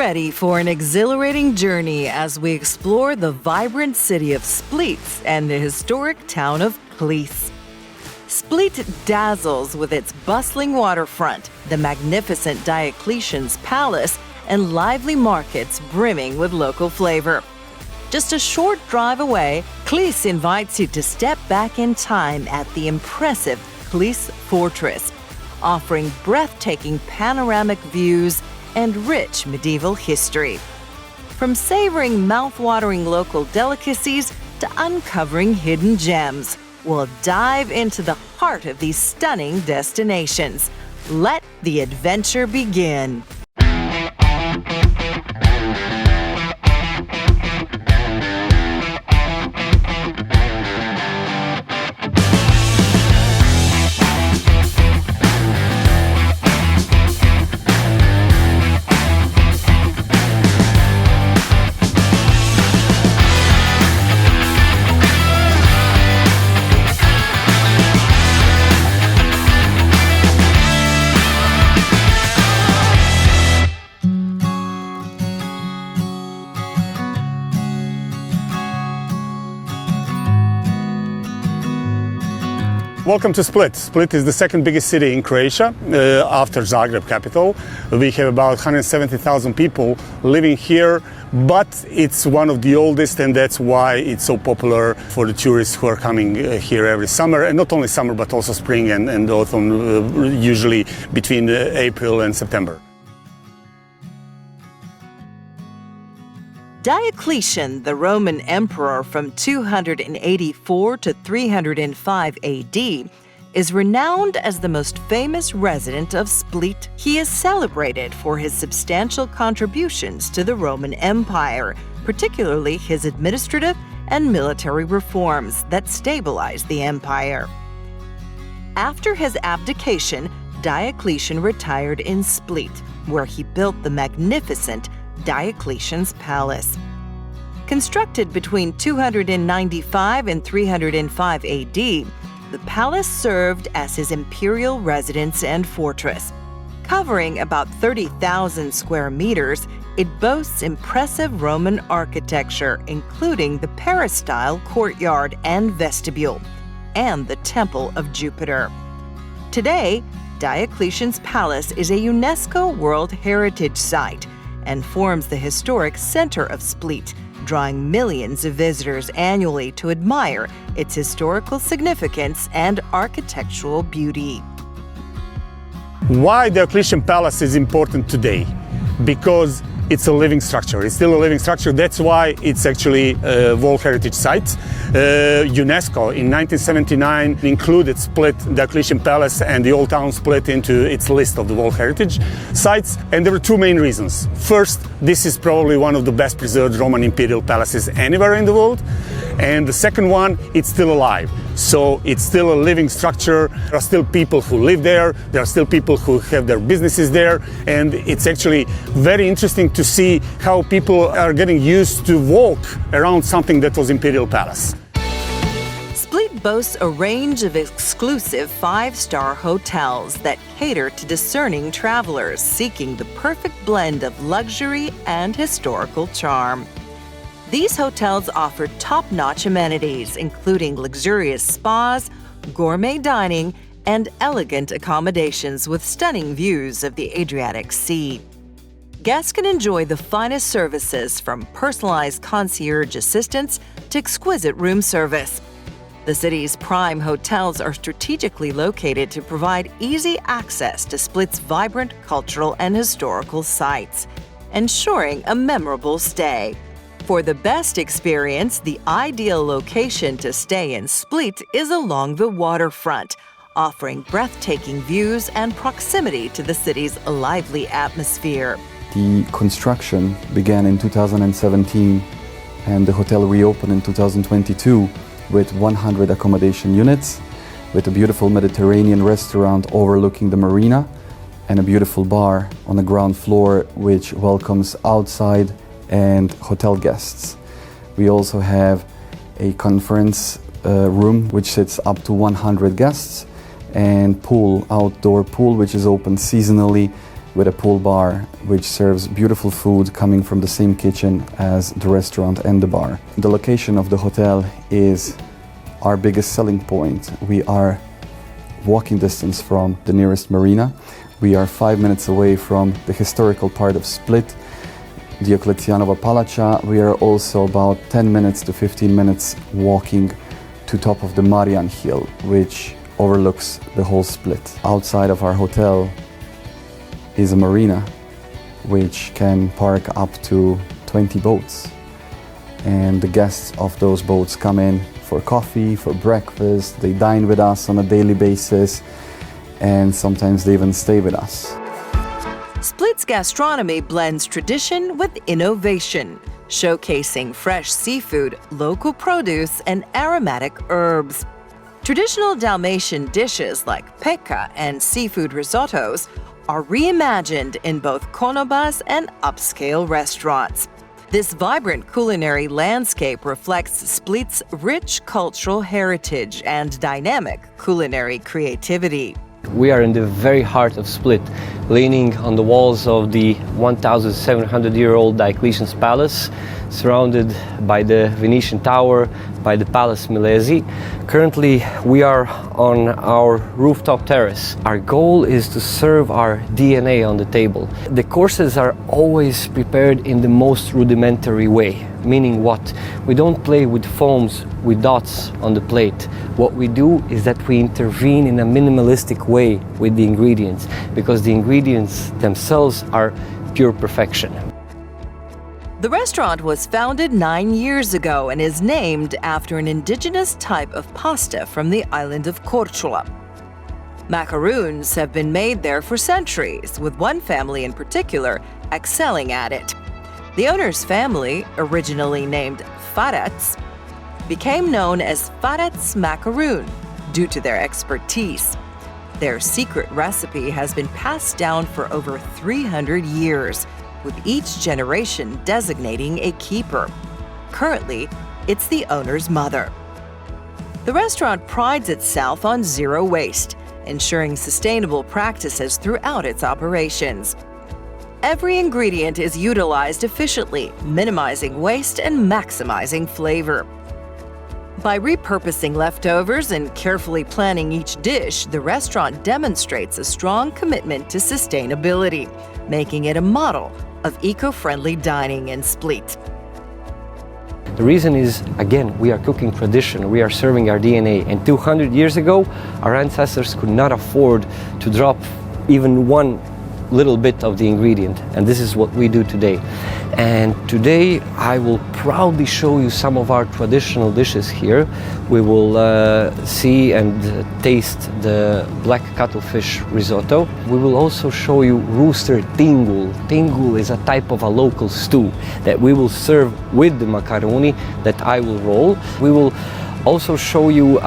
ready for an exhilarating journey as we explore the vibrant city of Split and the historic town of Klis. Split dazzles with its bustling waterfront, the magnificent Diocletian's Palace, and lively markets brimming with local flavor. Just a short drive away, Klis invites you to step back in time at the impressive Klis Fortress, offering breathtaking panoramic views and rich medieval history. From savoring mouth-watering local delicacies to uncovering hidden gems, we'll dive into the heart of these stunning destinations. Let the adventure begin. Welcome to Split. Split is the second biggest city in Croatia after Zagreb capital. We have about 170,000 people living here, but it's one of the oldest, and that's why it's so popular for the tourists who are coming here every summer, and not only summer but also spring and autumn, usually between April and September. Diocletian, the Roman emperor from 284 to 305 AD, is renowned as the most famous resident of Split. He is celebrated for his substantial contributions to the Roman Empire, particularly his administrative and military reforms that stabilized the empire. After his abdication, Diocletian retired in Split, where he built the magnificent Diocletian's Palace. Constructed between 295 and 305 AD, the palace served as his imperial residence and fortress. Covering about 30,000 square meters, it boasts impressive Roman architecture, including the peristyle courtyard and vestibule, and the Temple of Jupiter. Today, Diocletian's Palace is a UNESCO World Heritage Site and forms the historic center of Split, drawing millions of visitors annually to admire its historical significance and architectural beauty. Why Diocletian Palace is important today? Because it's a living structure. It's still a living structure. That's why it's actually a World Heritage Site. UNESCO in 1979 included Split, Diocletian Palace, and the Old Town Split into its list of the World Heritage Sites. And there were two main reasons. First, this is probably one of the best preserved Roman imperial palaces anywhere in the world. And the second one, it's still alive. So it's still a living structure. There are still people who live there. There are still people who have their businesses there. And it's actually very interesting to see how people are getting used to walk around something that was imperial palace. Split boasts a range of exclusive five-star hotels that cater to discerning travelers seeking the perfect blend of luxury and historical charm. These hotels offer top-notch amenities, including luxurious spas, gourmet dining, and elegant accommodations with stunning views of the Adriatic Sea. Guests can enjoy the finest services, from personalized concierge assistance to exquisite room service. The city's prime hotels are strategically located to provide easy access to Split's vibrant cultural and historical sites, ensuring a memorable stay. For the best experience, the ideal location to stay in Split is along the waterfront, offering breathtaking views and proximity to the city's lively atmosphere. The construction began in 2017 and the hotel reopened in 2022 with 100 accommodation units, with a beautiful Mediterranean restaurant overlooking the marina and a beautiful bar on the ground floor which welcomes outside and hotel guests. We also have a conference room which sits up to 100 guests, and outdoor pool which is open seasonally with a pool bar which serves beautiful food coming from the same kitchen as the restaurant and the bar. The location of the hotel is our biggest selling point. We are walking distance from the nearest marina. We are 5 minutes away from the historical part of Split, Dioklecianova Palača. We are also about 10 minutes to 15 minutes walking to top of the Marian Hill, which overlooks the whole Split. Outside of our hotel is a marina which can park up to 20 boats. And the guests of those boats come in for coffee, for breakfast, they dine with us on a daily basis, and sometimes they even stay with us. Split's gastronomy blends tradition with innovation, showcasing fresh seafood, local produce, and aromatic herbs. Traditional Dalmatian dishes like peka and seafood risottos are reimagined in both konobas and upscale restaurants. This vibrant culinary landscape reflects Split's rich cultural heritage and dynamic culinary creativity. We are in the very heart of Split, leaning on the walls of the 1,700-year-old Diocletian's palace, surrounded by the Venetian Tower, by the Palace Milesi. Currently, we are on our rooftop terrace. Our goal is to serve our DNA on the table. The courses are always prepared in the most rudimentary way, meaning what? We don't play with foams, with dots on the plate. What we do is that we intervene in a minimalistic way with the ingredients, because the ingredients themselves are pure perfection. The restaurant was founded 9 years ago and is named after an indigenous type of pasta from the island of Korčula. Macaroons have been made there for centuries, with one family in particular excelling at it. The owner's family, originally named Farats, became known as Farats Macaroon due to their expertise. Their secret recipe has been passed down for over 300 years, with each generation designating a keeper. Currently, it's the owner's mother. The restaurant prides itself on zero waste, ensuring sustainable practices throughout its operations. Every ingredient is utilized efficiently, minimizing waste and maximizing flavor. By repurposing leftovers and carefully planning each dish, the restaurant demonstrates a strong commitment to sustainability, making it a model of eco-friendly dining in Split. The reason is, again, we are cooking tradition, we are serving our DNA, and 200 years ago, our ancestors could not afford to drop even one little bit of the ingredient, and this is what we do today. And today I will proudly show you some of our traditional dishes here. We will see and taste the black cuttlefish risotto. We will also show you rooster tingul. Tingul is a type of a local stew that we will serve with the macaroni that I will roll. We will also show you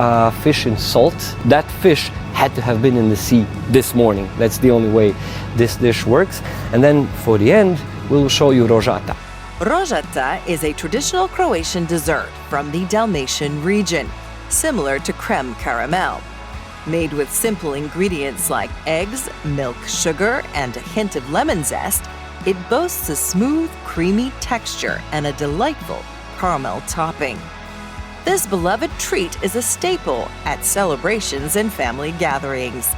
fish in salt. That fish had to have been in the sea this morning. That's the only way this dish works. And then for the end, we'll show you rožata. Rožata is a traditional Croatian dessert from the Dalmatian region, similar to creme caramel. Made with simple ingredients like eggs, milk, sugar, and a hint of lemon zest, it boasts a smooth, creamy texture and a delightful caramel topping. This beloved treat is a staple at celebrations and family gatherings.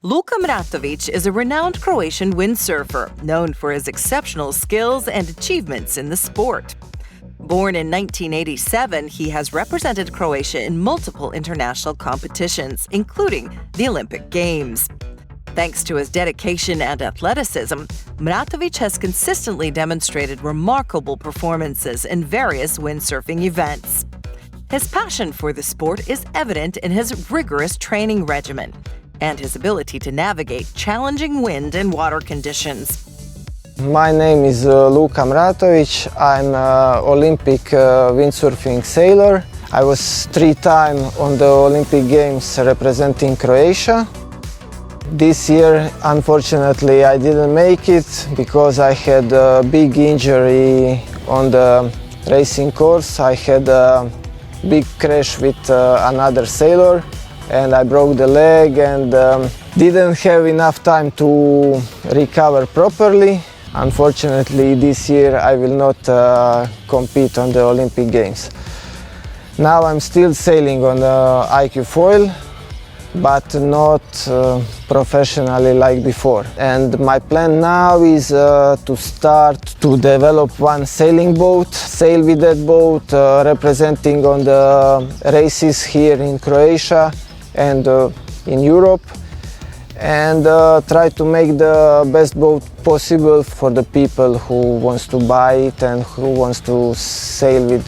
Luka Mratović is a renowned Croatian windsurfer, known for his exceptional skills and achievements in the sport. Born in 1987, he has represented Croatia in multiple international competitions, including the Olympic Games. Thanks to his dedication and athleticism, Mratović has consistently demonstrated remarkable performances in various windsurfing events. His passion for the sport is evident in his rigorous training regimen and his ability to navigate challenging wind and water conditions. My name is Luka Mratović. I'm an Olympic windsurfing sailor. I was 3 times on the Olympic Games representing Croatia. This year, unfortunately, I didn't make it because I had a big injury on the racing course. I had a big crash with another sailor and I broke the leg, and Didn't have enough time to recover properly. Unfortunately, this year I will not compete on the Olympic Games. Now I'm still sailing on IQ foil, but not professionally like before. And my plan now is to start to develop one sailing boat, sail with that boat, representing on the races here in Croatia and in Europe, and try to make the best boat possible for the people who wants to buy it and who wants to sail with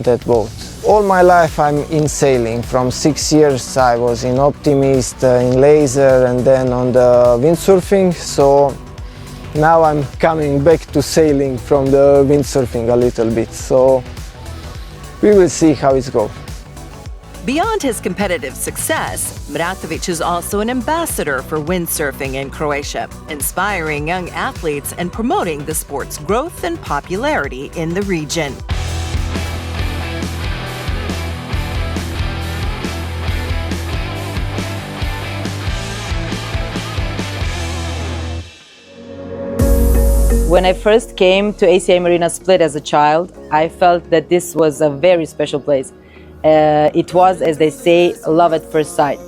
that boat. All my life I'm in sailing. From 6 years I was in Optimist, in laser, and then on the windsurfing. So now I'm coming back to sailing from the windsurfing a little bit. So we will see how it goes. Beyond his competitive success, Mratovic is also an ambassador for windsurfing in Croatia, inspiring young athletes and promoting the sport's growth and popularity in the region. When I first came to ACI Marina Split as a child, I felt that this was a very special place. It was, as they say, love at first sight.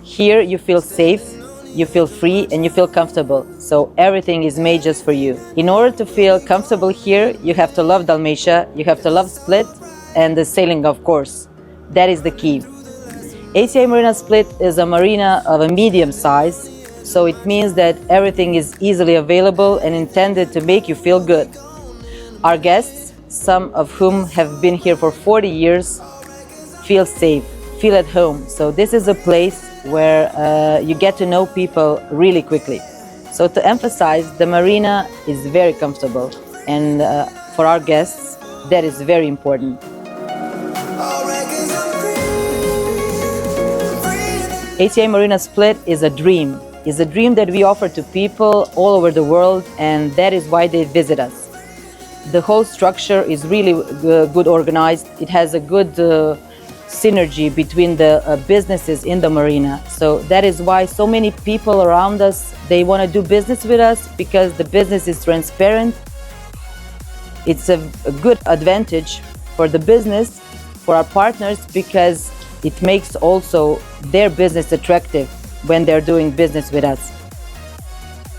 Here you feel safe, you feel free, and you feel comfortable. So everything is made just for you. In order to feel comfortable here, you have to love Dalmatia, you have to love Split, and the sailing, of course. That is the key. ACI Marina Split is a marina of a medium size, so it means that everything is easily available and intended to make you feel good. Our guests, some of whom have been here for 40 years, feel safe, feel at home. So this is a place where you get to know people really quickly. So to emphasize, the marina is very comfortable, and for our guests, that is very important. ACI Marina Split is a dream that we offer to people all over the world, and that is why they visit us. The whole structure is really good organized. It has a good synergy between the businesses in the marina. So that is why so many people around us, they want to do business with us, because the business is transparent. It's a good advantage for the business, for our partners, because it makes also their business attractive when they're doing business with us.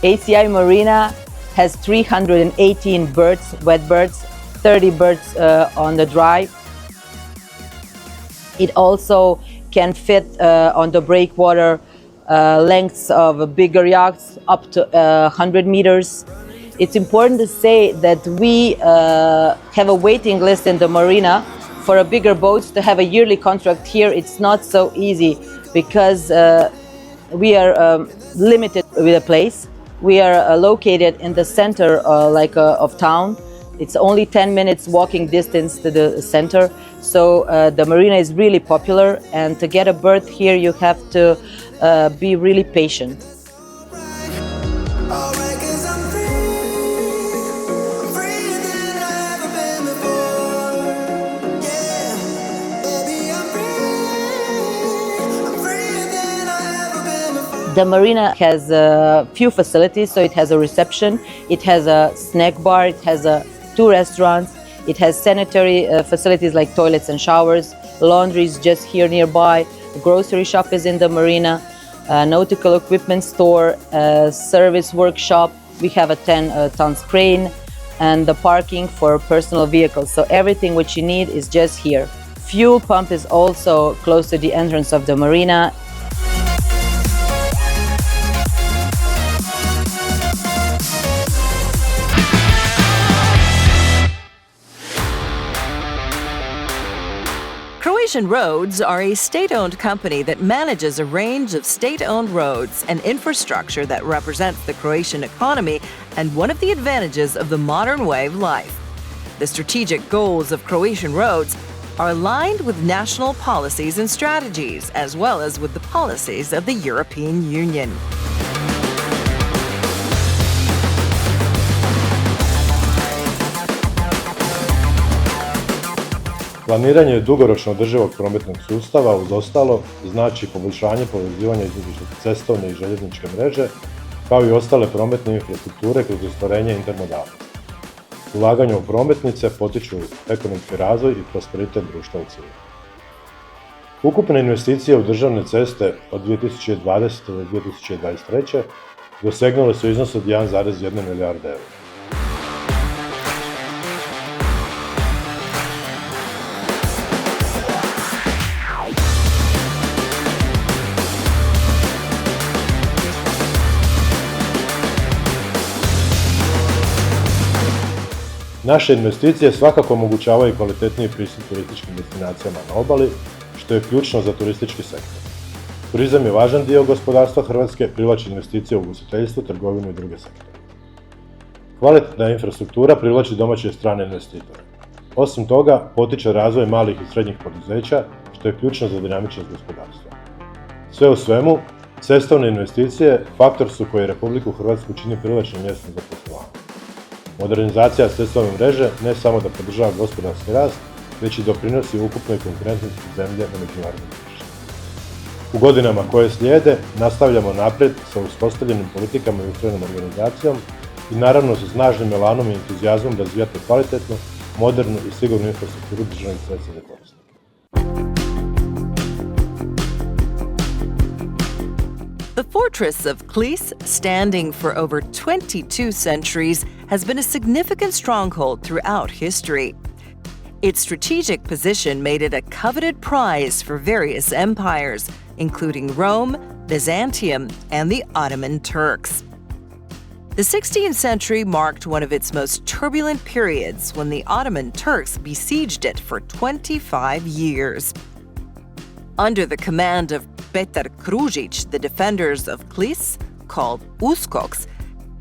ACI Marina has 318 birds, wet birds, 30 birds on the dry. It also can fit on the breakwater lengths of bigger yachts up to 100 meters. It's important to say that we have a waiting list in the marina for a bigger boats to have a yearly contract here. It's not so easy because we are limited with a place. We are located in the center of town. It's only 10 minutes walking distance to the center. So the marina is really popular, and to get a berth here you have to be really patient. The marina has a few facilities, so it has a reception, it has a snack bar, it has 2 restaurants, it has sanitary facilities like toilets and showers, laundry is just here nearby, a grocery shop is in the marina, a nautical equipment store, a service workshop, we have a 10-ton crane, and the parking for personal vehicles. So everything which you need is just here. Fuel pump is also close to the entrance of the marina. Croatian Roads are a state-owned company that manages a range of state-owned roads and infrastructure that represents the Croatian economy and one of the advantages of the modern way of life. The strategic goals of Croatian Roads are aligned with national policies and strategies, as well as with the policies of the European Union. Planiranje dugoročno održivog prometnog sustava uz ostalo znači poboljšanje povezivanja između cestovne i željezničke mreže, kao i ostale prometne infrastrukture kroz ostvarenje intermodalnosti. Ulaganje u prometnice potiču ekonomski razvoj i prosperitet društva u cjelini. Ukupne investicije u državne ceste od 2020. do 2023. dosegnule su iznos od 1,1 milijarda eura. Naše investicije svakako omogućavaju kvalitetniji pristup turističkim destinacijama na obali, što je ključno za turistički sektor. Turizam je važan dio gospodarstva Hrvatske, privlači investicije u ugostiteljstvo, trgovinu i druge sektore. Kvalitetna infrastruktura privlači domaće i strane investitore. Osim toga, potiče razvoj malih i srednjih poduzeća, što je ključno za dinamičnost gospodarstva. Sve u svemu, cestovne investicije faktor su koji Republiku Hrvatsku čini privlačnim mjestom za poslovanje. Modernizacija cestovne mreže ne samo da podržava gospodarski rast, već i doprinosi ukupnoj konkurentnosti zemlje na međunarodnom tržištu. U godinama koje slijede nastavljamo naprijed sa uspostavljenim politikama i ustrojenom organizacijom i naravno sa snažnim elanom i entuzijazmom razvijati kvalitetnu, modernu i sigurnu infrastrukturu državnih cesta za korisnike. The fortress of Klis, standing for over 22 centuries, has been a significant stronghold throughout history. Its strategic position made it a coveted prize for various empires, including Rome, Byzantium, and the Ottoman Turks. The 16th century marked one of its most turbulent periods when the Ottoman Turks besieged it for 25 years. Under the command of Petar Kružić, the defenders of Klis, called Uskoks,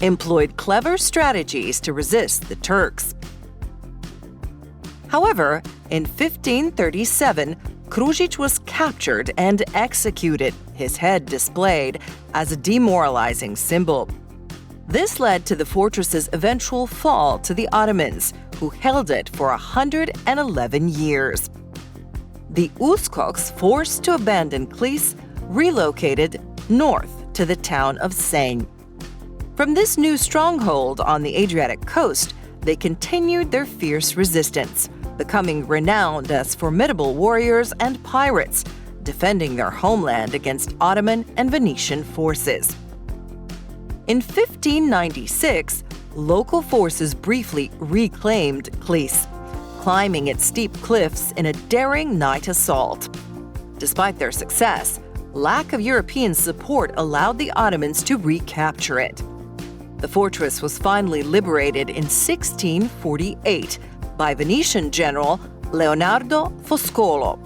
employed clever strategies to resist the Turks. However, in 1537, Kružić was captured and executed, his head displayed as a demoralizing symbol. This led to the fortress's eventual fall to the Ottomans, who held it for 111 years. The Uskoks, forced to abandon Klis, relocated north to the town of Senj. From this new stronghold on the Adriatic coast, they continued their fierce resistance, becoming renowned as formidable warriors and pirates, defending their homeland against Ottoman and Venetian forces. In 1596, local forces briefly reclaimed Klis, climbing its steep cliffs in a daring night assault. Despite their success, lack of European support allowed the Ottomans to recapture it. The fortress was finally liberated in 1648 by Venetian general Leonardo Foscolo.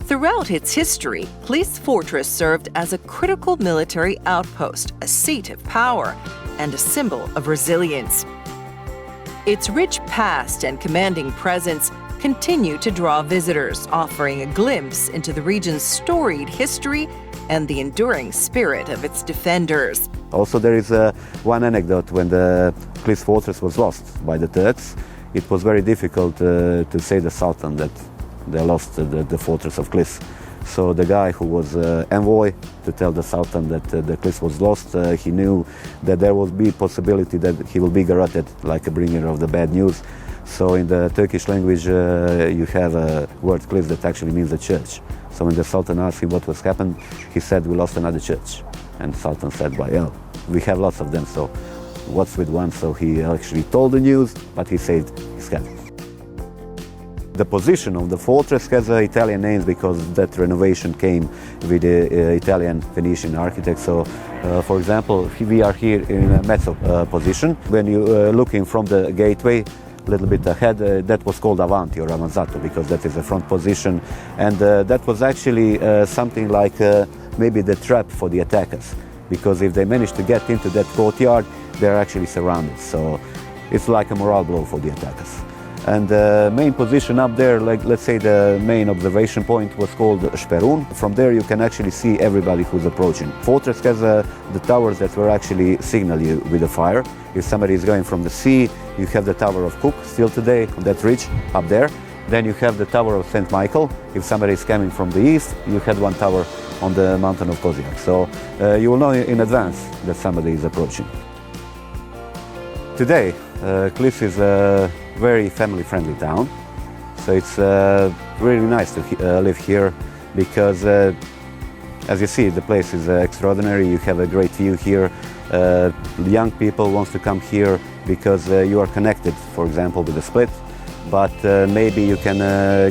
Throughout its history, Klis Fortress served as a critical military outpost, a seat of power, and a symbol of resilience. Its rich past and commanding presence continue to draw visitors, offering a glimpse into the region's storied history and the enduring spirit of its defenders. Also, there is one anecdote when the Klis fortress was lost by the Turks. It was very difficult to say the Sultan that they lost the fortress of Klis. So the guy who was envoy to tell the Sultan that the Klis was lost, he knew that there would be possibility that he will be garroted like a bringer of the bad news. So in the Turkish language you have a word Klis that actually means a church. So when the Sultan asked him what was happened, he said, we lost another church. And the Sultan said, well, we have lots of them, so what's with one? So he actually told the news, but he saved his head. The position of the fortress has Italian names because that renovation came with the Italian Venetian architects. So, for example, we are here in a mezzo position. When you looking from the gateway, a little bit ahead, that was called Avanti or Avanzato because that is a front position. And that was actually something like maybe the trap for the attackers. Because if they manage to get into that courtyard, they're actually surrounded. So it's like a morale blow for the attackers. And the main position up there, like let's say the main observation point was called Sperun. From there you can actually see everybody who's approaching. Fortress has the towers that will actually signal you with the fire. If somebody is going from the sea, you have the Tower of Cook still today on that ridge up there. Then you have the Tower of St. Michael. If somebody is coming from the east, you had one tower on the mountain of Kozjak. So you will know in advance that somebody is approaching. Today, Klis is a very family-friendly town. So it's really nice to live here because, as you see, the place is extraordinary. You have a great view here. Young people want to come here because you are connected, for example, with the Split. But maybe you can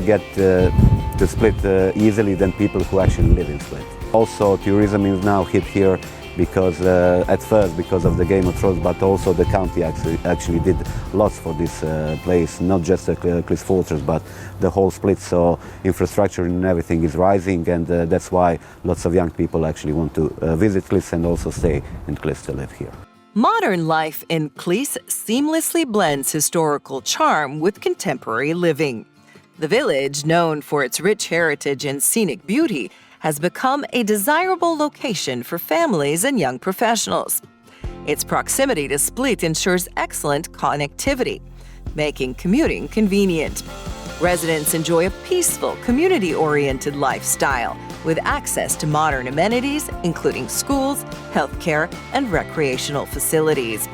get to Split easily than people who actually live in Split. Also, tourism is now hit here because at first because of the Game of Thrones, but also the county actually did lots for this place, not just the Klis Fortress, but the whole Split. So infrastructure and everything is rising, and that's why lots of young people actually want to visit Klis and also stay in Klis to live here. Modern life in Klis seamlessly blends historical charm with contemporary living. The village, known for its rich heritage and scenic beauty, has become a desirable location for families and young professionals. Its proximity to Split ensures excellent connectivity, making commuting convenient. Residents enjoy a peaceful, community-oriented lifestyle with access to modern amenities, including schools, healthcare, and recreational facilities.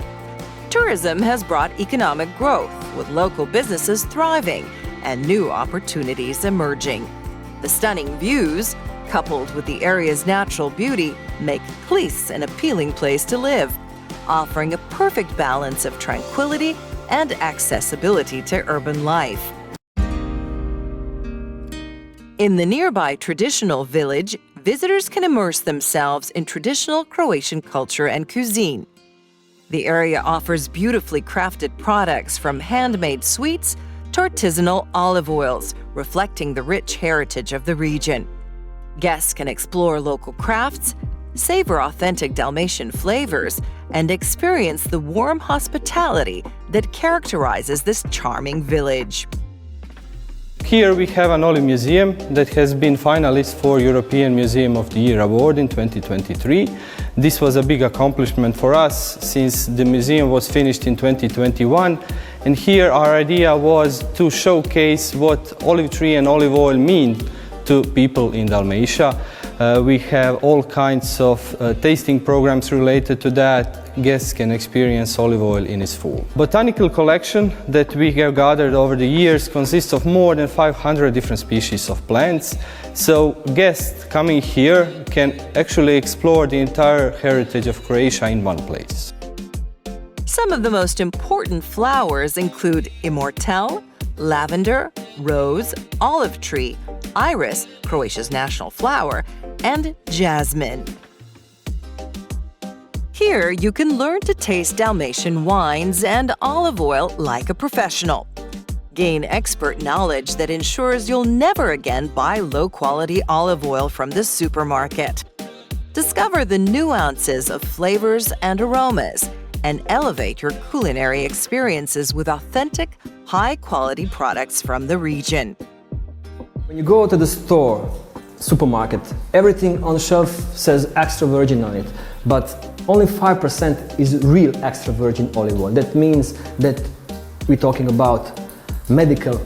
Tourism has brought economic growth, with local businesses thriving and new opportunities emerging. The stunning views, coupled with the area's natural beauty, make Klis an appealing place to live, offering a perfect balance of tranquility and accessibility to urban life. In the nearby traditional village, visitors can immerse themselves in traditional Croatian culture and cuisine. The area offers beautifully crafted products from handmade sweets to artisanal olive oils, reflecting the rich heritage of the region. Guests can explore local crafts, savor authentic Dalmatian flavors, and experience the warm hospitality that characterizes this charming village. Here we have an olive museum that has been finalist for European Museum of the Year award in 2023. This was a big accomplishment for us since the museum was finished in 2021, and here our idea was to showcase what olive tree and olive oil mean to people in Dalmatia. We have all kinds of tasting programs related to that. Guests can experience olive oil in its full. Botanical collection that we have gathered over the years consists of more than 500 different species of plants. So guests coming here can actually explore the entire heritage of Croatia in one place. Some of the most important flowers include immortelle, lavender, rose, olive tree, iris, Croatia's national flower, and jasmine. Here, you can learn to taste Dalmatian wines and olive oil like a professional. Gain expert knowledge that ensures you'll never again buy low-quality olive oil from the supermarket. Discover the nuances of flavors and aromas and elevate your culinary experiences with authentic, high-quality products from the region. When you go to the store, supermarket, everything on the shelf says extra virgin on it, but only 5% is real extra virgin olive oil. That means that we're talking about medical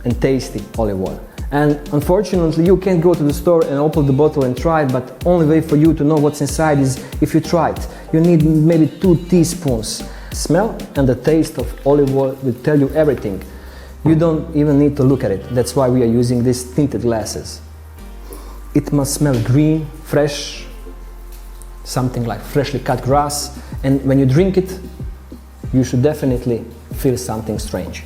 and tasty olive oil. And unfortunately, you can't go to the store and open the bottle and try it, but only way for you to know what's inside is if you try it. You need maybe 2 teaspoons. Smell and the taste of olive oil will tell you everything. You don't even need to look at it. That's why we are using these tinted glasses. It must smell green, fresh, something like freshly cut grass. And when you drink it, you should definitely feel something strange.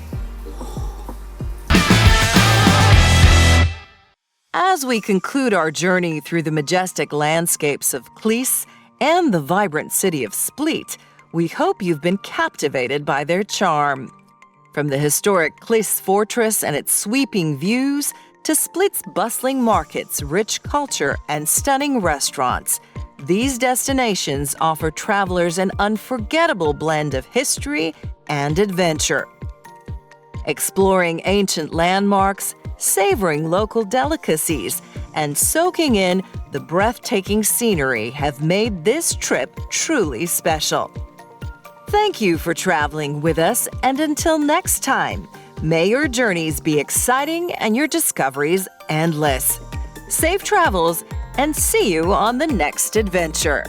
As we conclude our journey through the majestic landscapes of Klis and the vibrant city of Split, we hope you've been captivated by their charm. From the historic Klis Fortress and its sweeping views to Split's bustling markets, rich culture, and stunning restaurants, these destinations offer travelers an unforgettable blend of history and adventure. Exploring ancient landmarks, savoring local delicacies, and soaking in the breathtaking scenery have made this trip truly special. Thank you for traveling with us, and until next time, May your journeys be exciting and your discoveries endless. Safe travels, and see you on the next adventure.